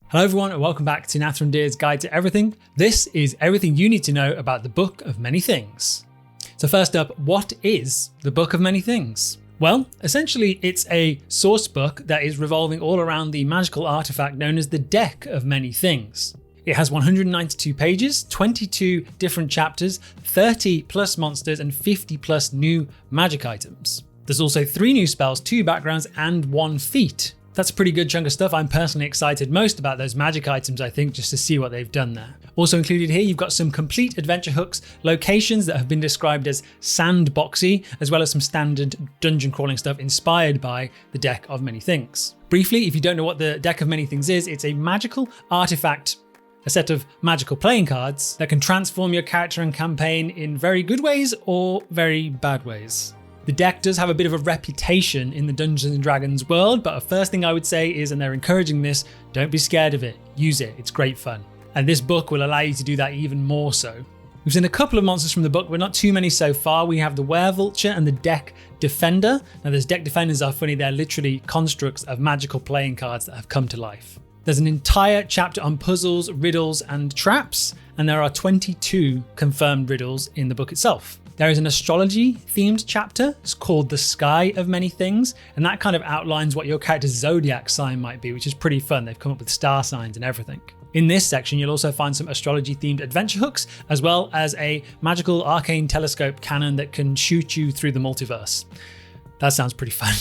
Hello everyone and welcome back to Nathan Deer's Guide to Everything. This is everything you need to know about the Book of Many Things. So first up, what is the Book of Many Things? Well, essentially it's a source book that is revolving all around the magical artifact known as the Deck of Many Things. It has 192 pages, 22 different chapters, 30 plus monsters and 50 plus new magic items. There's also 3 new spells, 2 backgrounds and 1 feat. That's a pretty good chunk of stuff. I'm personally excited most about those magic items, I think, just to see what they've done there. Also included here, you've got some complete adventure hooks, locations that have been described as sandboxy, as well as some standard dungeon crawling stuff inspired by the Deck of Many Things. Briefly, if you don't know what the Deck of Many Things is, it's a magical artifact, a set of magical playing cards that can transform your character and campaign in very good ways or very bad ways. The deck does have a bit of a reputation in the Dungeons & Dragons world, but the first thing I would say is, and they're encouraging this, don't be scared of it, use it, it's great fun. And this book will allow you to do that even more so. We've seen a couple of monsters from the book, but not too many so far. We have the Werevulture and the Deck Defender. Now those Deck Defenders are funny, they're literally constructs of magical playing cards that have come to life. There's an entire chapter on puzzles, riddles, and traps, and there are 22 confirmed riddles in the book itself. There is an astrology-themed chapter. It's called The Sky of Many Things, and that kind of outlines what your character's zodiac sign might be, which is pretty fun. They've come up with star signs and everything. In this section, you'll also find some astrology-themed adventure hooks, as well as a magical arcane telescope cannon that can shoot you through the multiverse. That sounds pretty fun.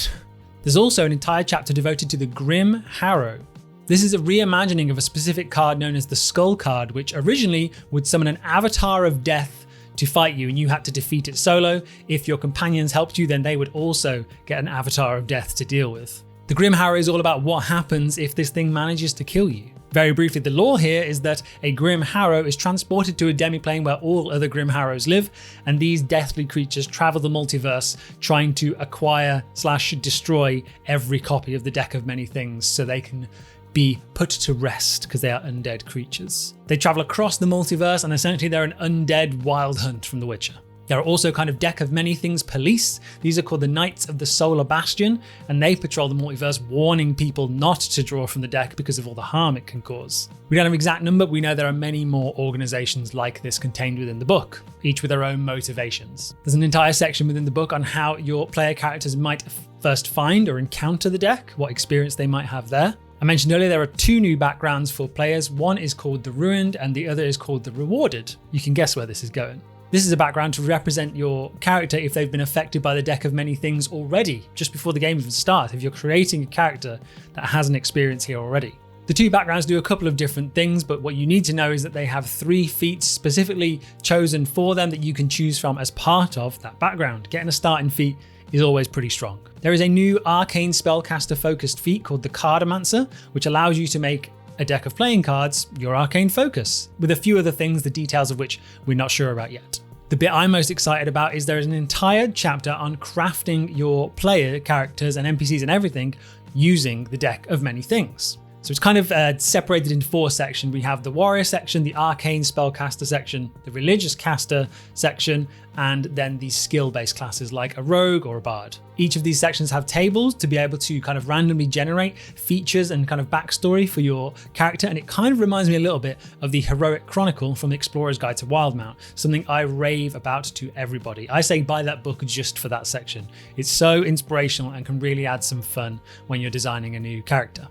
There's also an entire chapter devoted to the Grim Harrow. This is a reimagining of a specific card known as the Skull card, which originally would summon an avatar of death to fight you, and you had to defeat it solo. If your companions helped you, then they would also get an avatar of death to deal with. The Grim Harrow is all about what happens if this thing manages to kill you. Very briefly, the lore here is that a Grim Harrow is transported to a demiplane where all other Grim Harrows live, and these deathly creatures travel the multiverse trying to acquire/destroy every copy of the Deck of Many Things so they can be put to rest because they are undead creatures. They travel across the multiverse and essentially they're an undead wild hunt from The Witcher. There are also kind of Deck of Many Things police. These are called the Knights of the Solar Bastion, and they patrol the multiverse warning people not to draw from the deck because of all the harm it can cause. We don't have an exact number, but we know there are many more organizations like this contained within the book, each with their own motivations. There's an entire section within the book on how your player characters might first find or encounter the deck, what experience they might have there. I mentioned earlier there are 2 new backgrounds for players. One is called the Ruined and the other is called the Rewarded. You can guess where this is going. This is a background to represent your character if they've been affected by the Deck of Many Things already, just before the game even starts, if you're creating a character that has an experience here already. The 2 backgrounds do a couple of different things, but what you need to know is that they have 3 feats specifically chosen for them that you can choose from as part of that background. Getting a starting feat is always pretty strong. There is a new arcane spellcaster focused feat called the Cardomancer, which allows you to make a deck of playing cards your arcane focus, with a few other things, the details of which we're not sure about yet. The bit I'm most excited about is there is an entire chapter on crafting your player characters and NPCs and everything using the Deck of Many Things. So it's kind of separated into 4 sections. We have the warrior section, the arcane spellcaster section, the religious caster section, and then the skill-based classes like a rogue or a bard. Each of these sections have tables to be able to kind of randomly generate features and kind of backstory for your character, and it kind of reminds me a little bit of the Heroic Chronicle from the Explorer's Guide to Wildmount, something I rave about to everybody. I say buy that book just for that section. It's so inspirational and can really add some fun when you're designing a new character.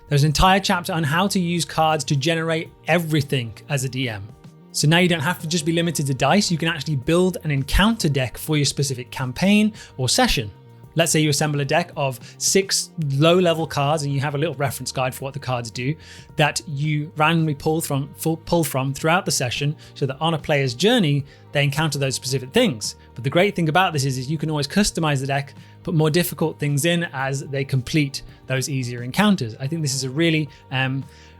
There's an entire chapter on how to use cards to generate everything as a DM. So now you don't have to just be limited to dice, you can actually build an encounter deck for your specific campaign or session. Let's say you assemble a deck of 6 low-level cards and you have a little reference guide for what the cards do that you randomly pull from throughout the session so that on a player's journey, they encounter those specific things. But the great thing about this is you can always customize the deck, put more difficult things in as they complete those easier encounters. I think this is a really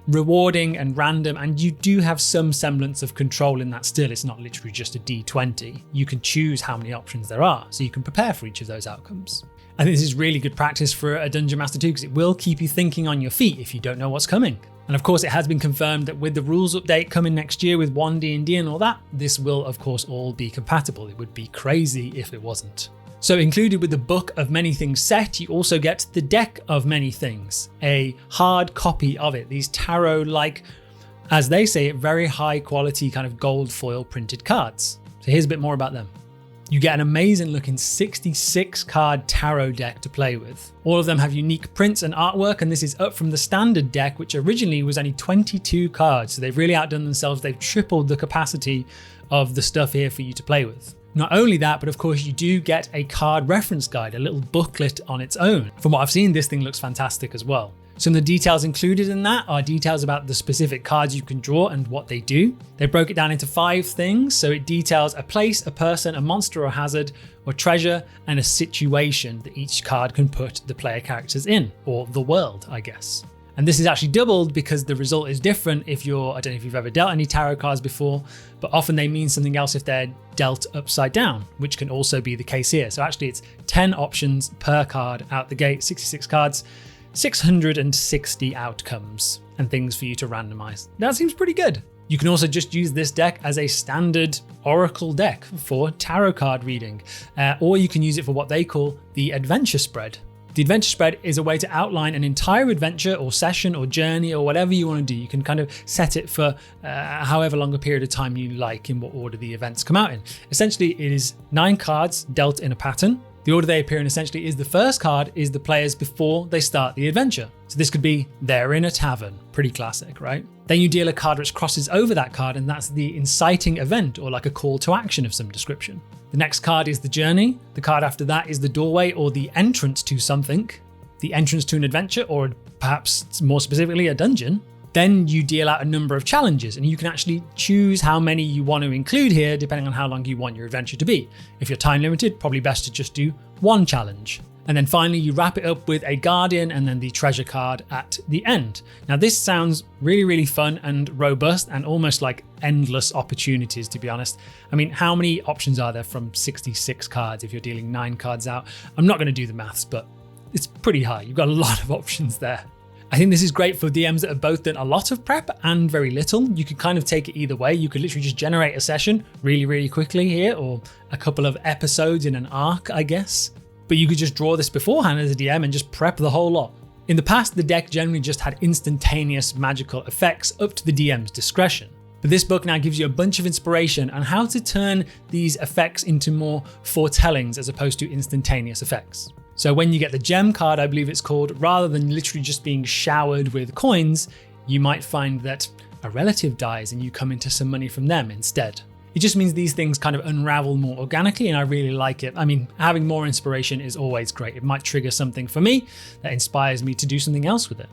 rewarding and random, and you do have some semblance of control in that still. It's not literally just a D20. You can choose how many options there are, so you can prepare for each of those outcomes. I think this is really good practice for a Dungeon Master too, because it will keep you thinking on your feet if you don't know what's coming. And of course, it has been confirmed that with the rules update coming next year with 1D&D and all that, this will of course all be compatible. It would be crazy if it wasn't. So included with the Book of Many Things set, you also get the Deck of Many Things, a hard copy of it. These tarot-like, as they say, very high quality kind of gold foil printed cards. So here's a bit more about them. You get an amazing looking 66 card tarot deck to play with. All of them have unique prints and artwork, and this is up from the standard deck, which originally was only 22 cards. So they've really outdone themselves. They've tripled the capacity of the stuff here for you to play with. Not only that, but of course you do get a card reference guide, a little booklet on its own. From what I've seen, this thing looks fantastic as well. Some of the details included in that are details about the specific cards you can draw and what they do. They broke it down into 5 things, so it details a place, a person, a monster or hazard, or treasure, and a situation that each card can put the player characters in, or the world, I guess. And this is actually doubled because the result is different if you're, I don't know if you've ever dealt any tarot cards before, but often they mean something else if they're dealt upside down, which can also be the case here. So actually it's 10 options per card out the gate, 66 cards, 660 outcomes and things for you to randomize. That seems pretty good. You can also just use this deck as a standard oracle deck for tarot card reading, or you can use it for what they call the adventure spread. The adventure spread is a way to outline an entire adventure or session or journey or whatever you want to do. You can kind of set it for however long a period of time you like in what order the events come out in. Essentially, it is 9 cards dealt in a pattern. The order they appear in essentially is the first card is the players before they start the adventure. So this could be they're in a tavern, pretty classic, right? Then you deal a card which crosses over that card, and that's the inciting event or like a call to action of some description. The next card is the journey. The card after that is the doorway or the entrance to something, the entrance to an adventure, or perhaps more specifically a dungeon. Then you deal out a number of challenges, and you can actually choose how many you want to include here depending on how long you want your adventure to be. If you're time limited, probably best to just do 1 challenge. And then finally you wrap it up with a guardian and then the treasure card at the end. Now this sounds really, really fun and robust and almost like endless opportunities, to be honest. I mean, how many options are there from 66 cards if you're dealing 9 cards out? I'm not going to do the maths, but it's pretty high. You've got a lot of options there. I think this is great for DMs that have both done a lot of prep and very little. You could kind of take it either way. You could literally just generate a session really, really quickly here, or a couple of episodes in an arc, I guess. But you could just draw this beforehand as a DM and just prep the whole lot. In the past, the deck generally just had instantaneous magical effects up to the DM's discretion. But this book now gives you a bunch of inspiration on how to turn these effects into more foretellings as opposed to instantaneous effects. So when you get the gem card, I believe it's called, rather than literally just being showered with coins, you might find that a relative dies and you come into some money from them instead. It just means these things kind of unravel more organically, and I really like it. I mean, having more inspiration is always great. It might trigger something for me that inspires me to do something else with it.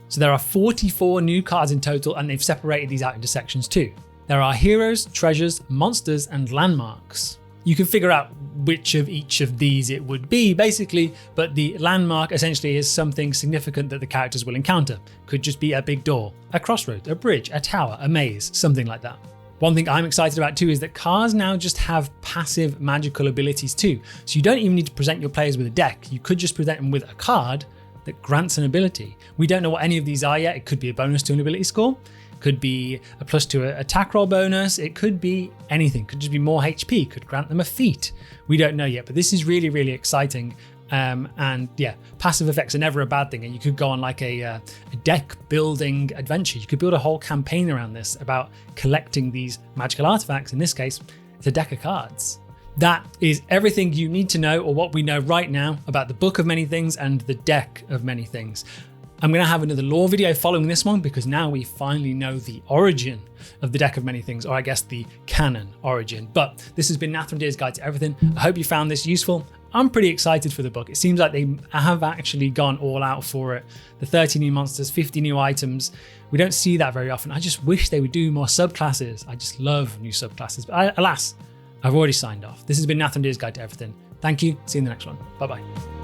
So there are 44 new cards in total, and they've separated these out into sections too. There are heroes, treasures, monsters, and landmarks. You can figure out which of each of these it would be, basically, but the landmark essentially is something significant that the characters will encounter. Could just be a big door, a crossroad, a bridge, a tower, a maze, something like that. One thing I'm excited about too is that cards now just have passive magical abilities too. So you don't even need to present your players with a deck. You could just present them with a card that grants an ability. We don't know what any of these are yet. It could be a bonus to an ability score. Could be a plus to an attack roll bonus. It could be anything. Could just be more HP. Could grant them a feat. We don't know yet, but this is really, really exciting. And yeah, passive effects are never a bad thing. And you could go on like a deck building adventure. You could build a whole campaign around this about collecting these magical artifacts. In this case, it's a deck of cards. That is everything you need to know, or what we know right now, about the Book of Many Things and the Deck of Many Things. I'm going to have another lore video following this one, because now we finally know the origin of the Deck of Many Things, or I guess the canon origin. But this has been Nath from Deer's Guide to Everything. I hope you found this useful. I'm pretty excited for the book. It seems like they have actually gone all out for it. The 30 new monsters, 50 new items. We don't see that very often. I just wish they would do more subclasses. I just love new subclasses. But alas, I've already signed off. This has been Nath from Deer's Guide to Everything. Thank you. See you in the next one. Bye-bye.